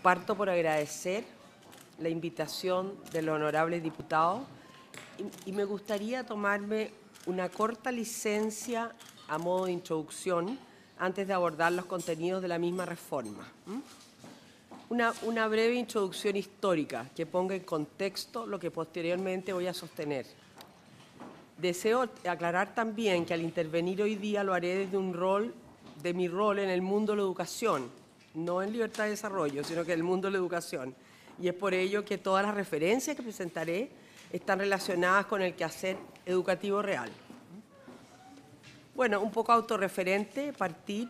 Parto por agradecer la invitación del honorable diputado y me gustaría tomarme una corta licencia a modo de introducción antes de abordar los contenidos de la misma reforma. Una breve introducción histórica que ponga en contexto lo que posteriormente voy a sostener. Deseo aclarar también que al intervenir hoy día lo haré desde mi rol en el mundo de la educación, no en libertad de desarrollo, sino que en el mundo de la educación. Y es por ello que todas las referencias que presentaré están relacionadas con el quehacer educativo real. Bueno, un poco autorreferente,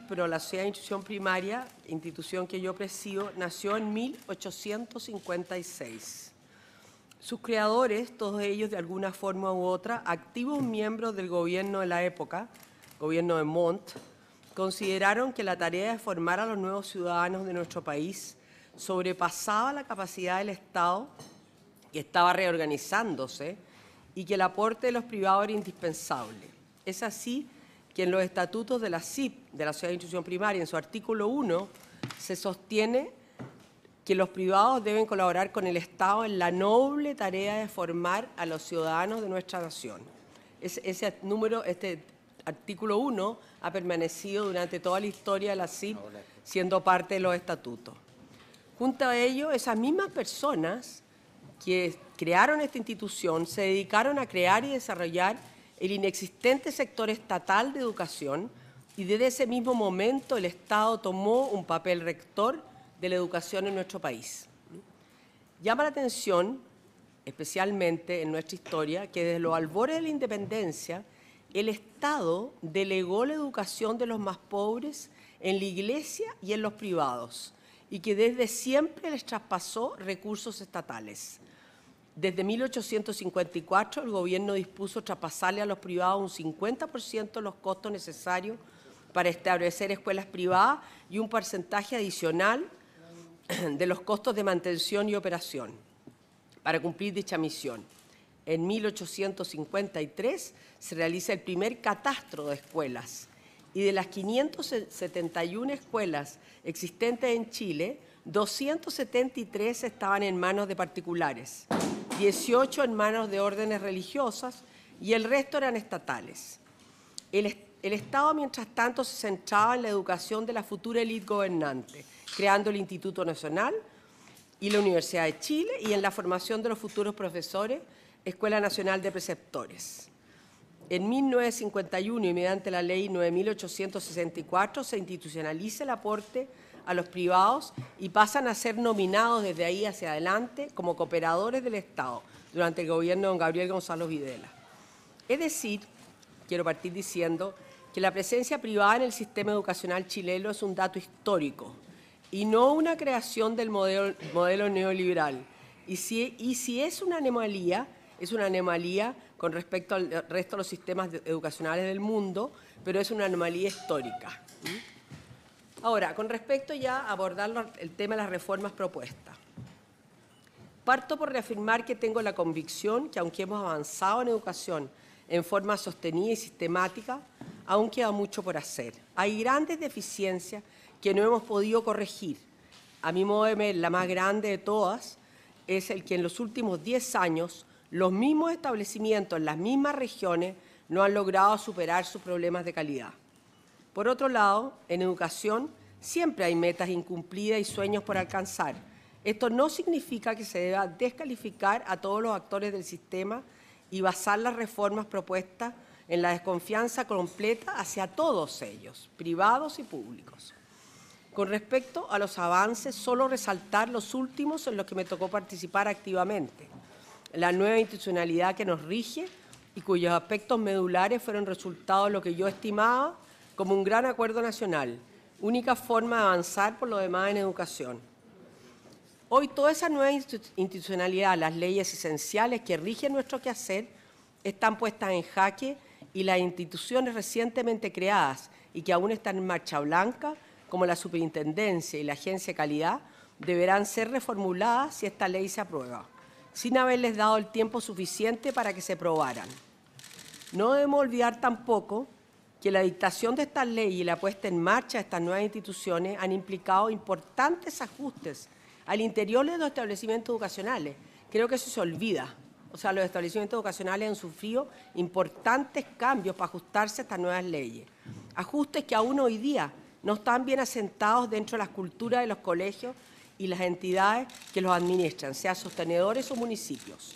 pero la Sociedad de Instrucción Primaria, institución que yo presido, nació en 1856. Sus creadores, todos ellos de alguna forma u otra, activos miembros del gobierno de la época, gobierno de Montt, consideraron que la tarea de formar a los nuevos ciudadanos de nuestro país sobrepasaba la capacidad del Estado, que estaba reorganizándose, y que el aporte de los privados era indispensable. Es así que en los estatutos de la SIP, de la Sociedad de Instrucción Primaria, en su artículo 1, se sostiene que los privados deben colaborar con el Estado en la noble tarea de formar a los ciudadanos de nuestra nación. Este artículo 1 ha permanecido durante toda la historia de la SIP, siendo parte de los estatutos. Junto a ello, esas mismas personas que crearon esta institución se dedicaron a crear y desarrollar el inexistente sector estatal de educación, y desde ese mismo momento el Estado tomó un papel rector de la educación en nuestro país. Llama la atención, especialmente en nuestra historia, que desde los albores de la independencia, el Estado delegó la educación de los más pobres en la Iglesia y en los privados, y que desde siempre les traspasó recursos estatales. Desde 1854, el gobierno dispuso traspasarle a los privados un 50% de los costos necesarios para establecer escuelas privadas y un porcentaje adicional de los costos de mantención y operación para cumplir dicha misión. En 1853 se realiza el primer catastro de escuelas, y de las 571 escuelas existentes en Chile, 273 estaban en manos de particulares, 18 en manos de órdenes religiosas y el resto eran estatales. El Estado, mientras tanto, se centraba en la educación de la futura élite gobernante, creando el Instituto Nacional y la Universidad de Chile, y en la formación de los futuros profesores, Escuela Nacional de Preceptores. En 1951, y mediante la Ley 9.864, se institucionaliza el aporte a los privados y pasan a ser nominados desde ahí hacia adelante como cooperadores del Estado durante el gobierno de don Gabriel Gonzalo Videla. Es decir, quiero partir diciendo que la presencia privada en el sistema educacional chileno es un dato histórico y no una creación del modelo neoliberal. Y si es una anomalía con respecto al resto de los sistemas educacionales del mundo, pero es una anomalía histórica. Ahora, con respecto ya a abordar el tema de las reformas propuestas. Parto por reafirmar que tengo la convicción que aunque hemos avanzado en educación en forma sostenida y sistemática, aún queda mucho por hacer. Hay grandes deficiencias que no hemos podido corregir. A mi modo de ver, la más grande de todas es el que en los últimos 10 años los mismos establecimientos en las mismas regiones no han logrado superar sus problemas de calidad. Por otro lado, en educación siempre hay metas incumplidas y sueños por alcanzar. Esto no significa que se deba descalificar a todos los actores del sistema y basar las reformas propuestas en la desconfianza completa hacia todos ellos, privados y públicos. Con respecto a los avances, solo resaltar los últimos en los que me tocó participar activamente. La nueva institucionalidad que nos rige y cuyos aspectos medulares fueron resultado de lo que yo estimaba como un gran acuerdo nacional, única forma de avanzar por lo demás en educación. Hoy toda esa nueva institucionalidad, las leyes esenciales que rigen nuestro quehacer, están puestas en jaque, y las instituciones recientemente creadas y que aún están en marcha blanca, como la Superintendencia y la Agencia de Calidad, deberán ser reformuladas si esta ley se aprueba, sin haberles dado el tiempo suficiente para que se aprobaran. No debemos olvidar tampoco que la dictación de estas leyes y la puesta en marcha de estas nuevas instituciones han implicado importantes ajustes al interior de los establecimientos educacionales. Creo que eso se olvida. O sea, los establecimientos educacionales han sufrido importantes cambios para ajustarse a estas nuevas leyes. Ajustes que aún hoy día no están bien asentados dentro de las culturas de los colegios y las entidades que los administran, sean sostenedores o municipios.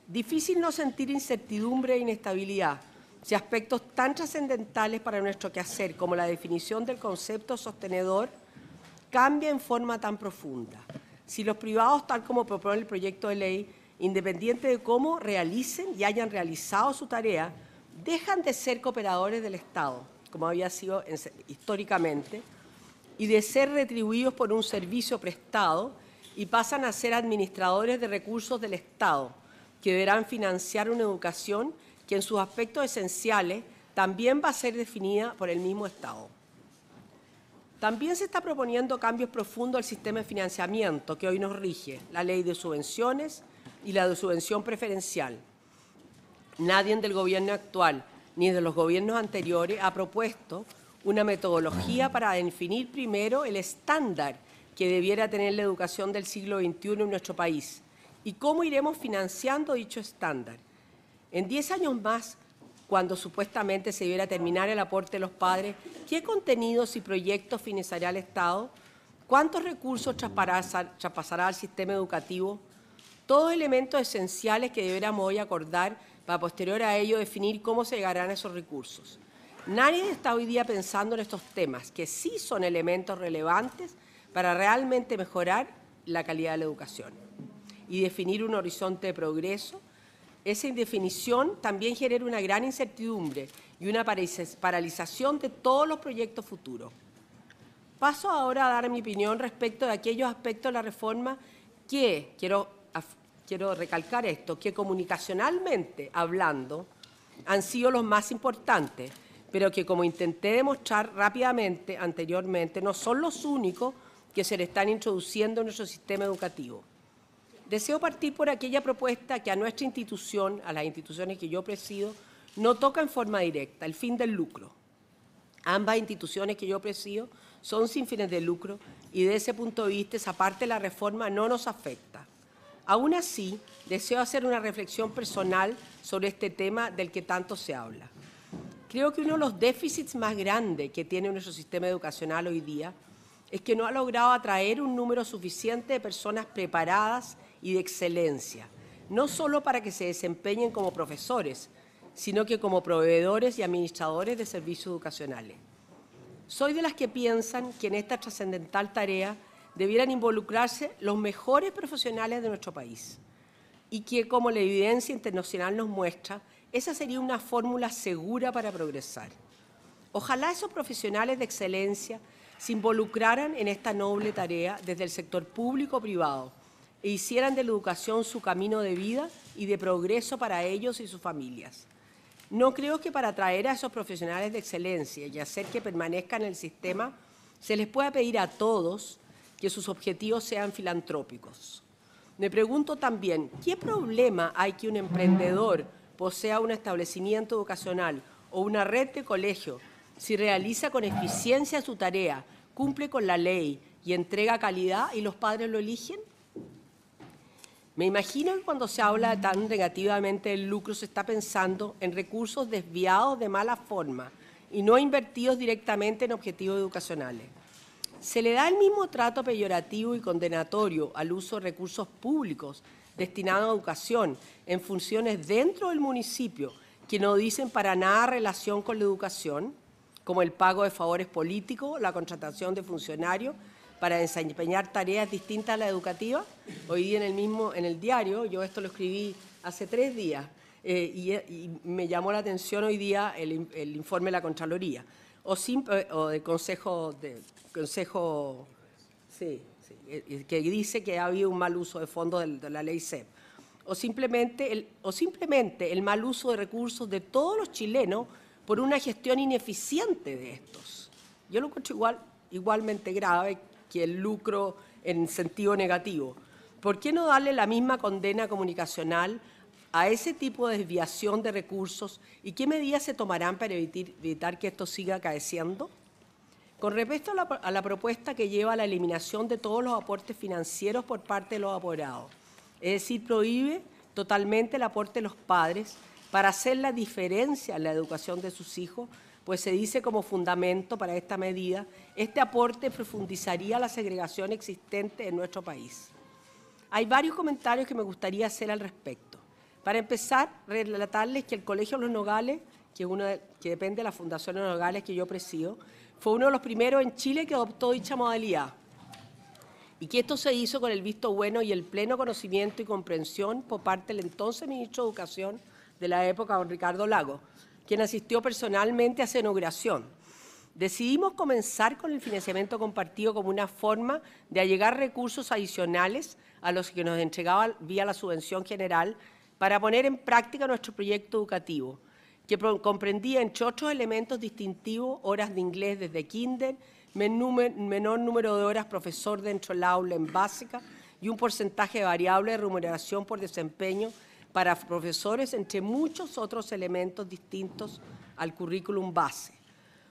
Difícil no sentir incertidumbre e inestabilidad si aspectos tan trascendentales para nuestro quehacer como la definición del concepto sostenedor cambia en forma tan profunda. Si los privados, tal como propone el proyecto de ley, independiente de cómo realicen y hayan realizado su tarea, dejan de ser cooperadores del Estado, como había sido históricamente, y de ser retribuidos por un servicio prestado y pasan a ser administradores de recursos del Estado, que deberán financiar una educación que en sus aspectos esenciales también va a ser definida por el mismo Estado. También se está proponiendo cambios profundos al sistema de financiamiento que hoy nos rige, la ley de subvenciones y la de subvención preferencial. Nadie del gobierno actual ni de los gobiernos anteriores ha propuesto una metodología para definir primero el estándar que debiera tener la educación del siglo XXI en nuestro país y cómo iremos financiando dicho estándar. En 10 años más, cuando supuestamente se debiera terminar el aporte de los padres, ¿qué contenidos y proyectos financiará el Estado? ¿Cuántos recursos traspasará al sistema educativo? Todos elementos esenciales que deberíamos hoy acordar para posterior a ello definir cómo se llegarán a esos recursos. Nadie está hoy día pensando en estos temas, que sí son elementos relevantes para realmente mejorar la calidad de la educación y definir un horizonte de progreso. Esa indefinición también genera una gran incertidumbre y una paralización de todos los proyectos futuros. Paso ahora a dar mi opinión respecto de aquellos aspectos de la reforma que, quiero recalcar esto, que comunicacionalmente hablando han sido los más importantes, pero que, como intenté demostrar rápidamente anteriormente, no son los únicos que se le están introduciendo en nuestro sistema educativo. Deseo partir por aquella propuesta que a nuestra institución, a las instituciones que yo presido, no toca en forma directa, el fin del lucro. Ambas instituciones que yo presido son sin fines de lucro y desde ese punto de vista esa parte de la reforma no nos afecta. Aún así, deseo hacer una reflexión personal sobre este tema del que tanto se habla. Creo que uno de los déficits más grandes que tiene nuestro sistema educacional hoy día es que no ha logrado atraer un número suficiente de personas preparadas y de excelencia, no solo para que se desempeñen como profesores, sino que como proveedores y administradores de servicios educacionales. Soy de las que piensan que en esta trascendental tarea debieran involucrarse los mejores profesionales de nuestro país y que, como la evidencia internacional nos muestra, esa sería una fórmula segura para progresar. Ojalá esos profesionales de excelencia se involucraran en esta noble tarea desde el sector público o privado e hicieran de la educación su camino de vida y de progreso para ellos y sus familias. No creo que para atraer a esos profesionales de excelencia y hacer que permanezcan en el sistema se les pueda pedir a todos que sus objetivos sean filantrópicos. Me pregunto también, ¿qué problema hay que un emprendedor posea un establecimiento educacional o una red de colegios si realiza con eficiencia su tarea, cumple con la ley y entrega calidad y los padres lo eligen? Me imagino que cuando se habla tan negativamente del lucro se está pensando en recursos desviados de mala forma y no invertidos directamente en objetivos educacionales. Se le da el mismo trato peyorativo y condenatorio al uso de recursos públicos destinados a educación en funciones dentro del municipio que no dicen para nada relación con la educación, como el pago de favores políticos, la contratación de funcionarios para desempeñar tareas distintas a la educativa. Hoy día en el diario, yo esto lo escribí hace 3 días, y me llamó la atención hoy día el informe de la Contraloría, o del Consejo, que dice que ha habido un mal uso de fondos de la ley CEP, o simplemente el mal uso de recursos de todos los chilenos por una gestión ineficiente de estos. Yo lo encuentro igualmente grave que el lucro en sentido negativo. ¿Por qué no darle la misma condena comunicacional a ese tipo de desviación de recursos y qué medidas se tomarán para evitar que esto siga acaeciendo? Con respecto a la propuesta que lleva a la eliminación de todos los aportes financieros por parte de los apoderados, es decir, prohíbe totalmente el aporte de los padres para hacer la diferencia en la educación de sus hijos, pues se dice como fundamento para esta medida, este aporte profundizaría la segregación existente en nuestro país. Hay varios comentarios que me gustaría hacer al respecto. Para empezar, relatarles que el Colegio Los Nogales, que depende de la Fundación Los Nogales que yo presido, fue uno de los primeros en Chile que adoptó dicha modalidad y que esto se hizo con el visto bueno y el pleno conocimiento y comprensión por parte del entonces ministro de Educación de la época, don Ricardo Lagos, quien asistió personalmente a esa inauguración. Decidimos comenzar con el financiamiento compartido como una forma de allegar recursos adicionales a los que nos entregaba vía la subvención general para poner en práctica nuestro proyecto educativo, que comprendía, entre otros elementos distintivos, horas de inglés desde kinder, menor número de horas profesor dentro del aula en básica y un porcentaje variable de remuneración por desempeño para profesores, entre muchos otros elementos distintos al currículum base.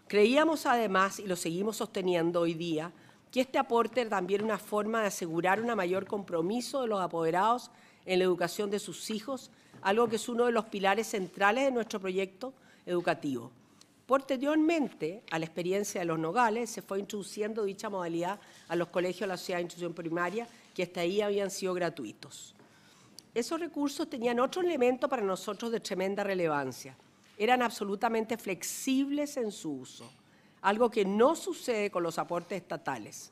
Creíamos además, y lo seguimos sosteniendo hoy día, que este aporte era también una forma de asegurar un mayor compromiso de los apoderados en la educación de sus hijos, algo que es uno de los pilares centrales de nuestro proyecto educativo. Posteriormente a la experiencia de Los Nogales, se fue introduciendo dicha modalidad a los colegios de la sociedad de instrucción primaria, que hasta ahí habían sido gratuitos. Esos recursos tenían otro elemento para nosotros de tremenda relevancia. Eran absolutamente flexibles en su uso, algo que no sucede con los aportes estatales.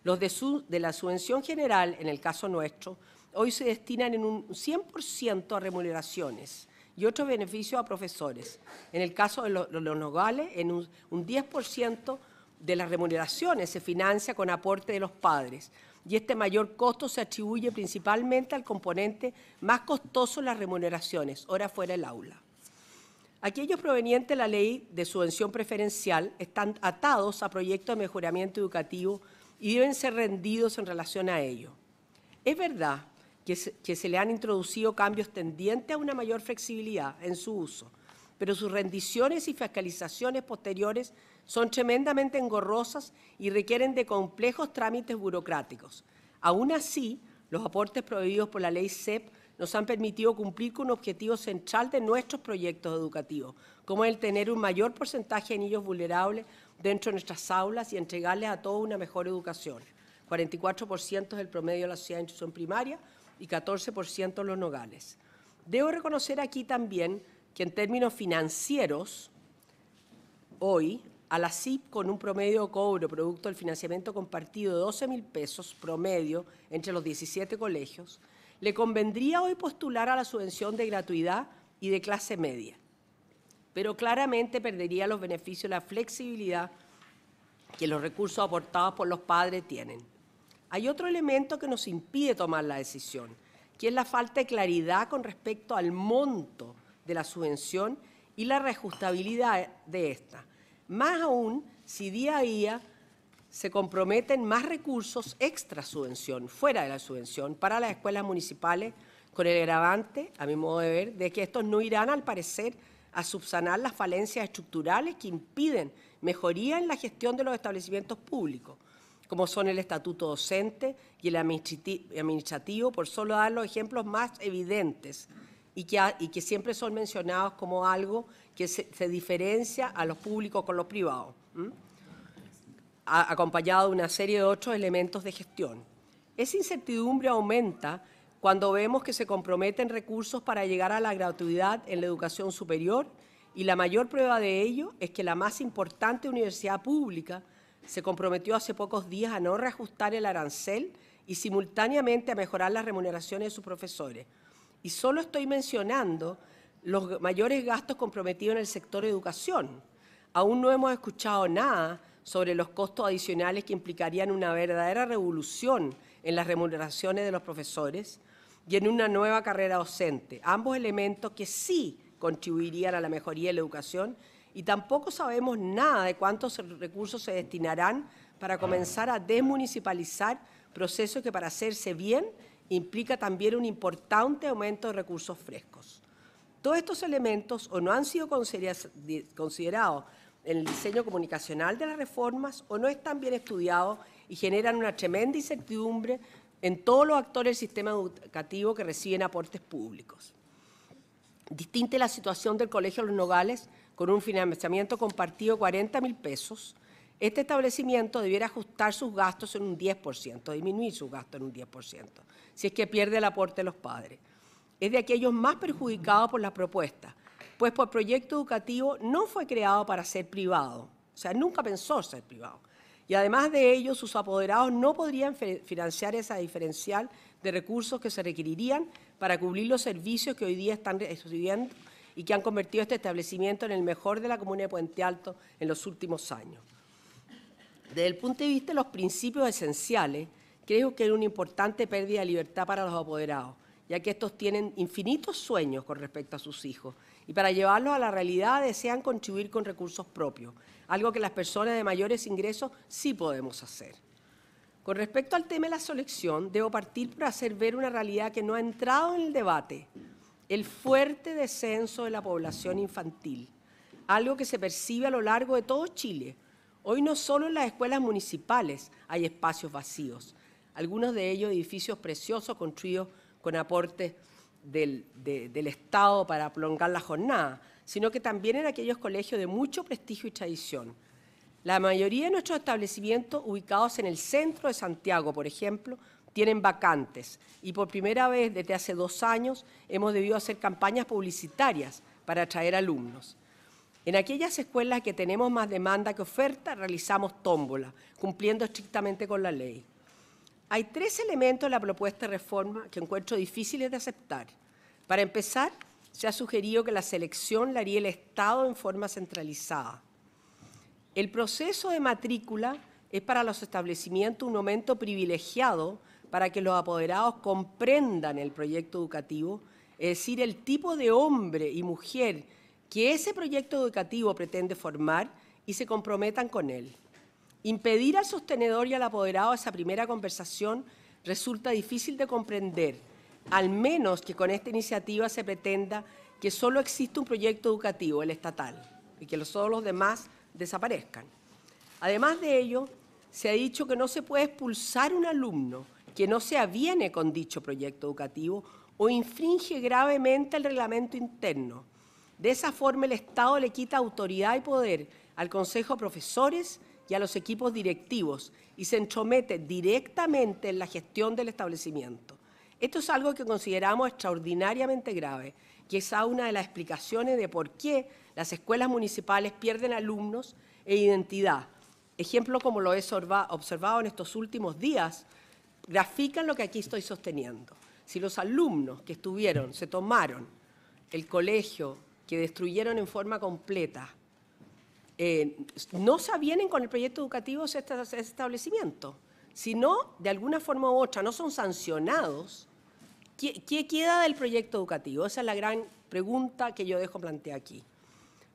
Los de la subvención general, en el caso nuestro, hoy se destinan en un 100% a remuneraciones y otros beneficios a profesores. En el caso de los Nogales, en un 10% de las remuneraciones se financia con aporte de los padres, y este mayor costo se atribuye principalmente al componente más costoso de las remuneraciones, hora fuera del aula. Aquellos provenientes de la ley de subvención preferencial están atados a proyectos de mejoramiento educativo y deben ser rendidos en relación a ello. Es verdad que se le han introducido cambios tendientes a una mayor flexibilidad en su uso, pero sus rendiciones y fiscalizaciones posteriores son tremendamente engorrosas y requieren de complejos trámites burocráticos. Aún así, los aportes prohibidos por la ley CEP nos han permitido cumplir con un objetivo central de nuestros proyectos educativos, como el tener un mayor porcentaje de niños vulnerables dentro de nuestras aulas y entregarles a todos una mejor educación. 44% es el promedio de la sociedad de instrucción primaria y 14% en Los Nogales. Debo reconocer aquí también que en términos financieros, hoy, a la CIP con un promedio de cobro producto del financiamiento compartido de 12.000 pesos promedio entre los 17 colegios, le convendría hoy postular a la subvención de gratuidad y de clase media, pero claramente perdería los beneficios de la flexibilidad que los recursos aportados por los padres tienen. Hay otro elemento que nos impide tomar la decisión, que es la falta de claridad con respecto al monto de la subvención y la reajustabilidad de esta. Más aún, si día a día se comprometen más recursos extra subvención, fuera de la subvención, para las escuelas municipales, con el agravante, a mi modo de ver, de que estos no irán, al parecer, a subsanar las falencias estructurales que impiden mejoría en la gestión de los establecimientos públicos, como son el estatuto docente y el administrativo, por solo dar los ejemplos más evidentes y que siempre son mencionados como algo que se diferencia a los públicos con los privados, acompañado de una serie de otros elementos de gestión. Esa incertidumbre aumenta cuando vemos que se comprometen recursos para llegar a la gratuidad en la educación superior, y la mayor prueba de ello es que la más importante universidad pública se comprometió hace pocos días a no reajustar el arancel y simultáneamente a mejorar las remuneraciones de sus profesores. Y solo estoy mencionando los mayores gastos comprometidos en el sector de educación. Aún no hemos escuchado nada sobre los costos adicionales que implicarían una verdadera revolución en las remuneraciones de los profesores y en una nueva carrera docente, ambos elementos que sí contribuirían a la mejoría de la educación, y tampoco sabemos nada de cuántos recursos se destinarán para comenzar a desmunicipalizar procesos que, para hacerse bien, implica también un importante aumento de recursos frescos. Todos estos elementos o no han sido considerados en el diseño comunicacional de las reformas o no están bien estudiados y generan una tremenda incertidumbre en todos los actores del sistema educativo que reciben aportes públicos. Distinta es la situación del Colegio Los Nogales, con un financiamiento compartido de 40.000 pesos. Este establecimiento debiera ajustar sus gastos en un 10%, disminuir sus gastos en un 10%, si es que pierde el aporte de los padres. Es de aquellos más perjudicados por las propuestas, pues por proyecto educativo no fue creado para ser privado, o sea, nunca pensó ser privado. Y además de ello, sus apoderados no podrían financiar esa diferencial de recursos que se requerirían para cubrir los servicios que hoy día están recibiendo y que han convertido este establecimiento en el mejor de la comuna de Puente Alto en los últimos años. Desde el punto de vista de los principios esenciales, creo que hay una importante pérdida de libertad para los apoderados, ya que estos tienen infinitos sueños con respecto a sus hijos y para llevarlos a la realidad desean contribuir con recursos propios, algo que las personas de mayores ingresos sí podemos hacer. Con respecto al tema de la selección, debo partir por hacer ver una realidad que no ha entrado en el debate: el fuerte descenso de la población infantil, algo que se percibe a lo largo de todo Chile. Hoy no solo en las escuelas municipales hay espacios vacíos, algunos de ellos edificios preciosos construidos con aportes del Estado para prolongar la jornada, sino que también en aquellos colegios de mucho prestigio y tradición. La mayoría de nuestros establecimientos ubicados en el centro de Santiago, por ejemplo, tienen vacantes y por primera vez desde hace 2 años hemos debido hacer campañas publicitarias para atraer alumnos. En aquellas escuelas que tenemos más demanda que oferta, realizamos tómbola, cumpliendo estrictamente con la ley. Hay 3 elementos en la propuesta de reforma que encuentro difíciles de aceptar. Para empezar, se ha sugerido que la selección la haría el Estado en forma centralizada. El proceso de matrícula es para los establecimientos un momento privilegiado para que los apoderados comprendan el proyecto educativo, es decir, el tipo de hombre y mujer que ese proyecto educativo pretende formar y se comprometan con él. Impedir al sostenedor y al apoderado esa primera conversación resulta difícil de comprender, al menos que con esta iniciativa se pretenda que solo existe un proyecto educativo, el estatal, y que todos los demás desaparezcan. Además de ello, se ha dicho que no se puede expulsar un alumno que no se aviene con dicho proyecto educativo o infringe gravemente el reglamento interno. De esa forma, el Estado le quita autoridad y poder al Consejo de Profesores y a los equipos directivos y se entromete directamente en la gestión del establecimiento. Esto es algo que consideramos extraordinariamente grave, que es una de las explicaciones de por qué las escuelas municipales pierden alumnos e identidad. Ejemplos como lo he observado en estos últimos días grafican lo que aquí estoy sosteniendo. Si los alumnos que se tomaron el colegio, que destruyeron en forma completa, no se avienen con el proyecto educativo de ese establecimiento, sino de alguna forma u otra no son sancionados, ¿qué queda del proyecto educativo? Esa es la gran pregunta que yo dejo planteada aquí.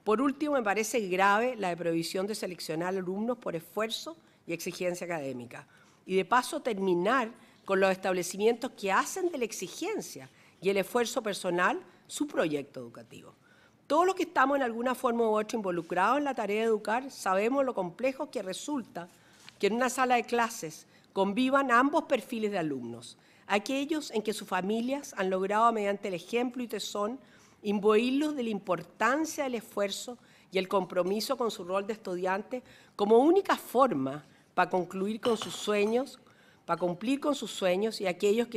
Por último, me parece grave la prohibición de seleccionar alumnos por esfuerzo y exigencia académica. Y de paso terminar con los establecimientos que hacen de la exigencia y el esfuerzo personal su proyecto educativo. Todos los que estamos en alguna forma u otra involucrados en la tarea de educar sabemos lo complejo que resulta que en una sala de clases convivan ambos perfiles de alumnos, aquellos en que sus familias han logrado mediante el ejemplo y tesón imbuirlos de la importancia del esfuerzo y el compromiso con su rol de estudiante como única forma para cumplir con sus sueños y aquellos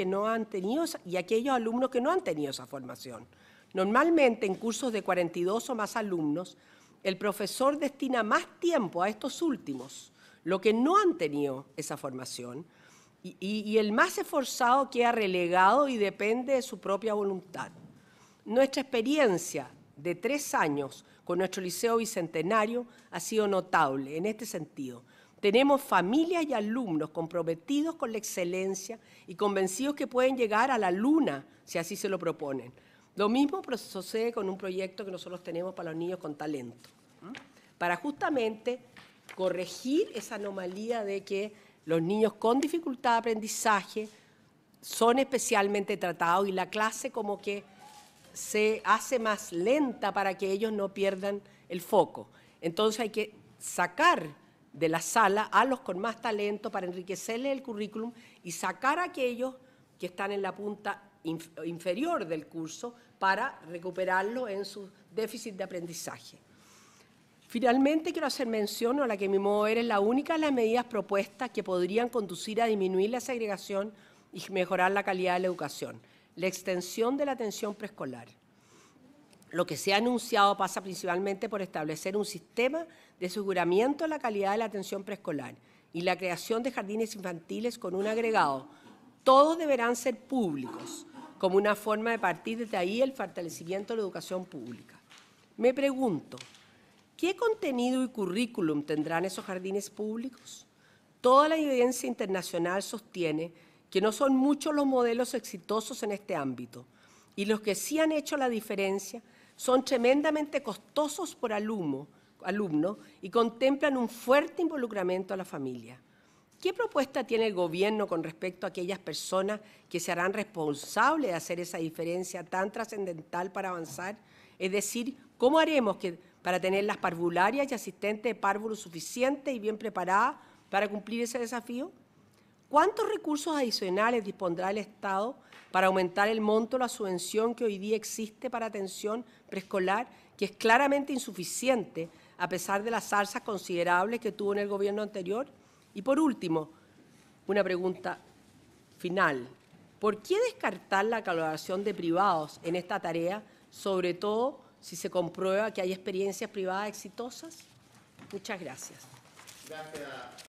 alumnos que no han tenido esa formación. Normalmente, en cursos de 42 o más alumnos, el profesor destina más tiempo a estos últimos, los que no han tenido esa formación, y el más esforzado queda relegado y depende de su propia voluntad. Nuestra experiencia de 3 años con nuestro Liceo Bicentenario ha sido notable en este sentido. Tenemos familias y alumnos comprometidos con la excelencia y convencidos que pueden llegar a la luna si así se lo proponen. Lo mismo sucede con un proyecto que nosotros tenemos para los niños con talento, para justamente corregir esa anomalía de que los niños con dificultad de aprendizaje son especialmente tratados y la clase como que se hace más lenta para que ellos no pierdan el foco. Entonces hay que sacar de la sala a los con más talento para enriquecerles el currículum y sacar a aquellos que están en la punta inferior del curso para recuperarlo en su déficit de aprendizaje. Finalmente, quiero hacer mención a la que, a mi modo de ver, es la única de las medidas propuestas que podrían conducir a disminuir la segregación y mejorar la calidad de la educación: la extensión de la atención preescolar. Lo que se ha anunciado pasa principalmente por establecer un sistema de aseguramiento de la calidad de la atención preescolar y la creación de jardines infantiles con un agregado. Todos deberán ser públicos, como una forma de partir desde ahí el fortalecimiento de la educación pública. Me pregunto, ¿qué contenido y currículum tendrán esos jardines públicos? Toda la evidencia internacional sostiene que no son muchos los modelos exitosos en este ámbito, y los que sí han hecho la diferencia son tremendamente costosos por alumno y contemplan un fuerte involucramiento a la familia. ¿Qué propuesta tiene el Gobierno con respecto a aquellas personas que se harán responsables de hacer esa diferencia tan trascendental para avanzar? Es decir, ¿cómo haremos para tener las parvularias y asistentes de párvulos suficientes y bien preparadas para cumplir ese desafío? ¿Cuántos recursos adicionales dispondrá el Estado para aumentar el monto de la subvención que hoy día existe para atención preescolar, que es claramente insuficiente a pesar de las alzas considerables que tuvo en el gobierno anterior? Y por último, una pregunta final: ¿por qué descartar la colaboración de privados en esta tarea, sobre todo si se comprueba que hay experiencias privadas exitosas? Muchas gracias.